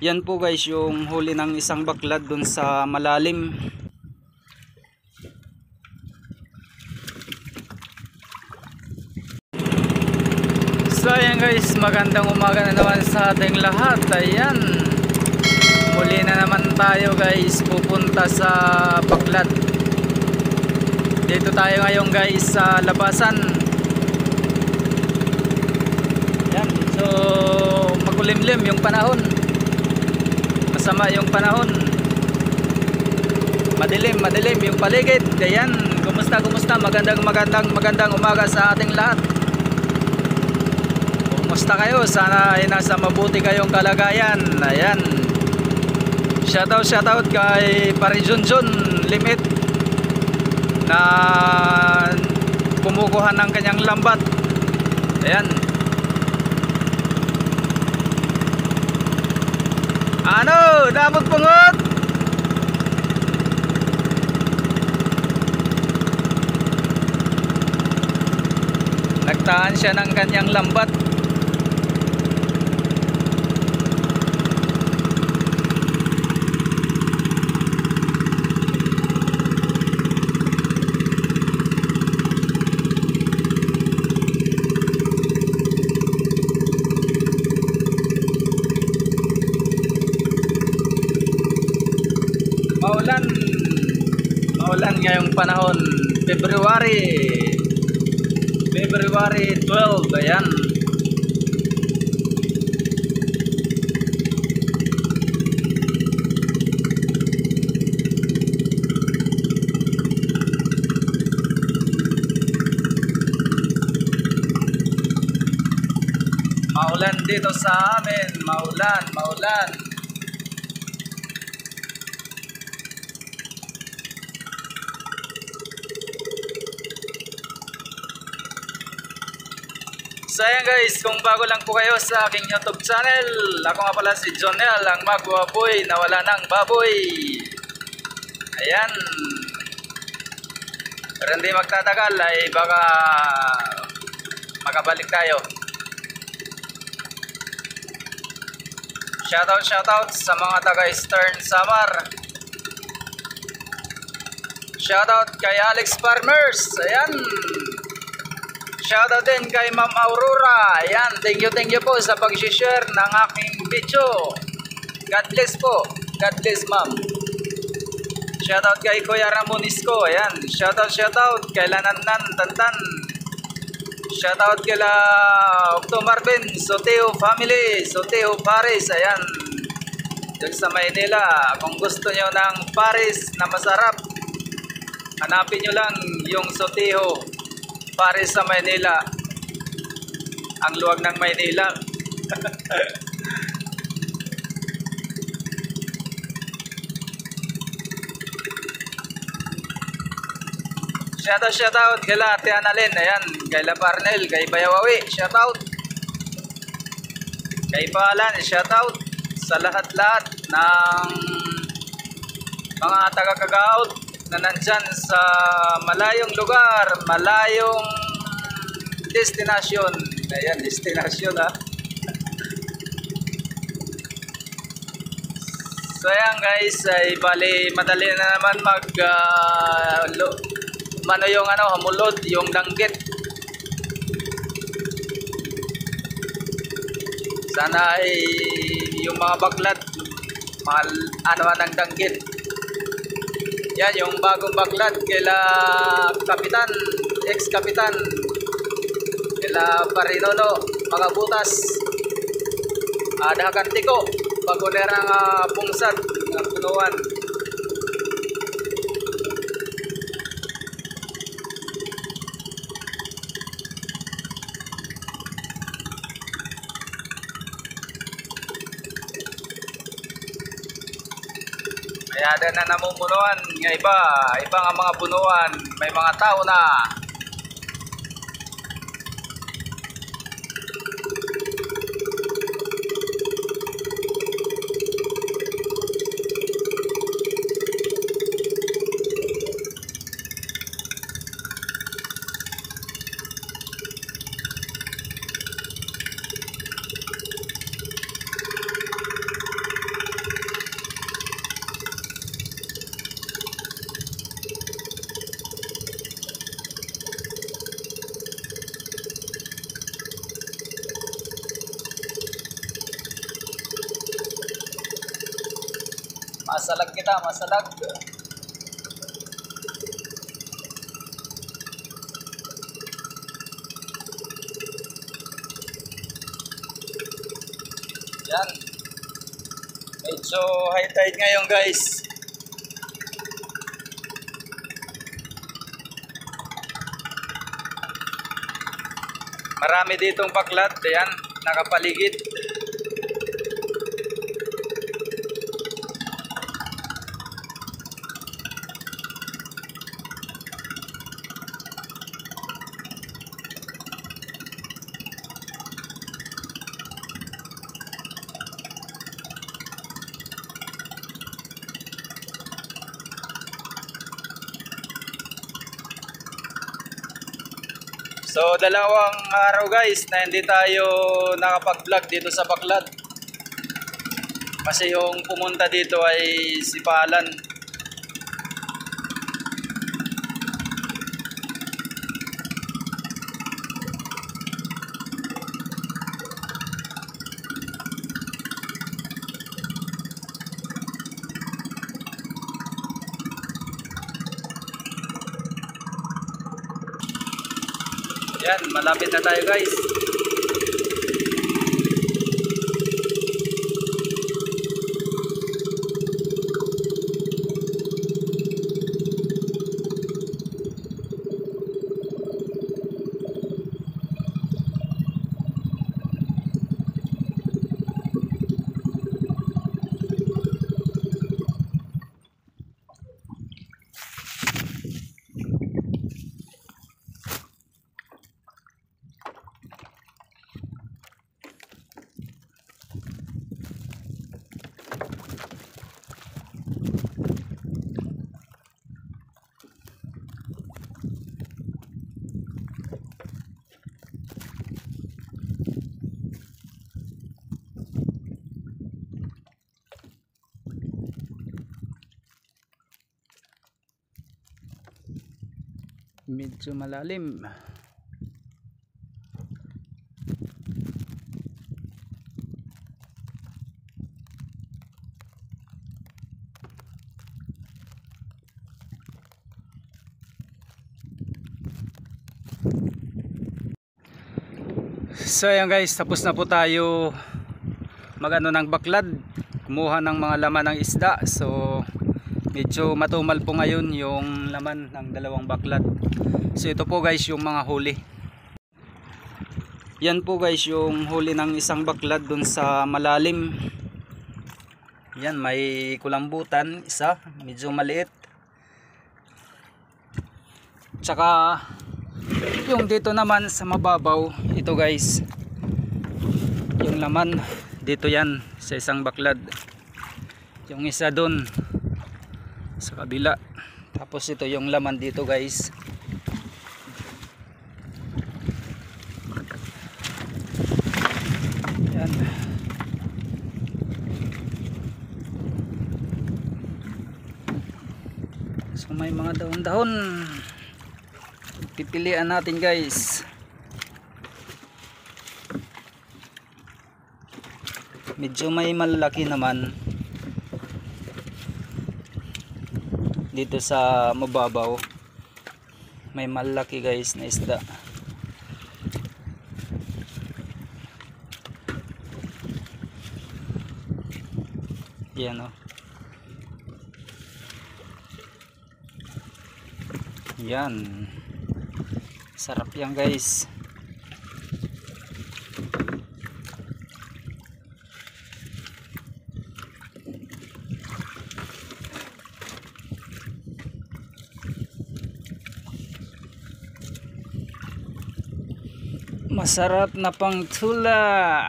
Yan po guys yung huli ng isang baklad dun sa malalim. So ayan guys, magandang umaga na naman sa ating lahat. Ayan, muli na naman tayo guys, pupunta sa baklad. Dito tayo ngayon guys sa labasan. Ayan, so makulimlim yung panahon, masama yung panahon, madilim yung paligid. Ayan, kumusta magandang umaga sa ating lahat. Kumusta kayo? Sana ay nasa mabuti kayong kalagayan. Ayan, shoutout kay Parijunjun Limit na kumukuha ng kanyang lambat. Ayan, ano, damog pungot. Nagtaan siya ng kanyang lambat. Maulan ngayong panahon, February 12. Ayan, maulan dito sa amin, maulan. So ayan guys, kung bago lang po kayo sa aking YouTube channel, ako nga pala si Jonel, ang magwaboy na wala ng baboy. Ayan, pero hindi magtatagal ay baka makabalik tayo. Shoutout sa mga taga Eastern Samar. Shoutout kay Alex Farmers. Ayan, shoutout din kay Ma'am Aurora. Ayan, thank you po sa pag-share ng aking video. God bless po. God bless ma'am. Shoutout kay Kuya Ramon Isko. Ayan, shoutout kay Lanannan Tantan. Shoutout kay Octo Marvin, Soteo family, Soteo Paris. Ayan, dyan sa Maynila. Kung gusto nyo ng Paris na masarap, hanapin nyo lang yung Soteo Paris sa Maynila. Ang luwag ng Maynila. Shoutout kay Ate Annalyn. Ayan, kay La Parnel, kay Bayawawi, shoutout. Kay Palan, shoutout sa lahat ng mga taga-Kagaot na nandyan sa malayong lugar, malayong destinasyon. Ayan, destinasyon ha. So ayan guys, ay bali madali na naman mano yung humulod yung danggit. Sana ay yung mga baklad ng danggit. Yan yung bagong baklad kila Kapitan, ex-Kapitan, kila Parinono, mga butas, Dahakantiko, pagunerang pungsad ng punuan. Kaya na namumunuan nga iba nga mga punuan, may mga tao na. Masalag kita, masalag. Yan. Medyo high tide ngayon guys. Marami ditong baklat. Ayan, nakapaligid. So dalawang araw guys na hindi tayo nakapag-vlog dito sa Baklad. Kasi yung pumunta dito ay si Palan. Yan, malapit na tayo guys. Medyo malalim. So ayan guys, tapos na po tayo magano ng Baklad, kumuha ng mga laman ng isda. So medyo matumal po ngayon yung laman ng dalawang Baklad. So ito po guys yung mga huli. Yan po guys yung huli ng isang Baklad dun sa malalim. Yan, may kulambutan isa, medyo maliit. Tsaka yung dito naman sa mababaw, ito guys yung laman dito, yan sa isang Baklad. Yung isa dun sa kabila. Tapos ito yung laman dito guys. Yan. So may mga dahon-dahon. Pipilian natin guys. Medyo may malaki naman dito sa mababaw. May malaki guys na isda. Yan o. Yan. Sarap yan guys. Masarap na pang tula.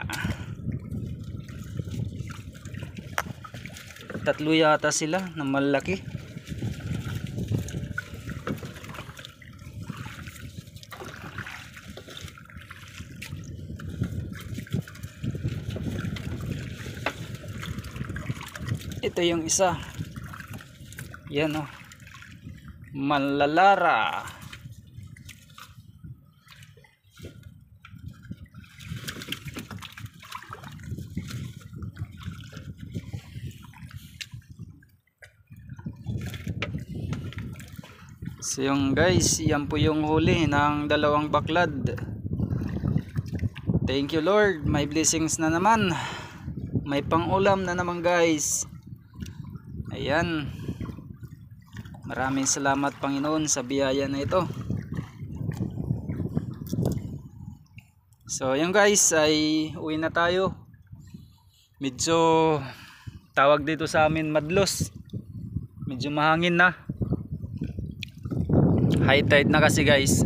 Tatlo yata sila na malaki. Ito yung isa. Yan o. Malalara. So yung guys, yan po yung huli ng dalawang baklad. Thank you Lord, may blessings na naman. May pang-ulam na naman guys. Ayan. Maraming salamat Panginoon sa biyaya na ito. So yung guys, ay uwi na tayo. Medyo tawag dito sa amin madlos. Medyo mahangin na. High tide na kasi guys.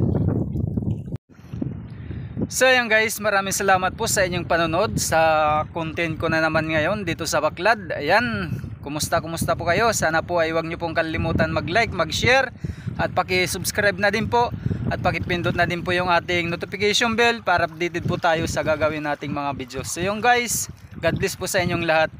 So ayan guys, maraming salamat po sa inyong panonood sa content ko na naman ngayon dito sa Baklad. Ayan, kumusta po kayo? Sana po ay huwag nyo pong kalimutan mag-like, mag-share at paki-subscribe na din po at paki-pindot na din po yung ating notification bell para updated po tayo sa gagawin nating mga videos. So yung guys, God bless po sa inyong lahat.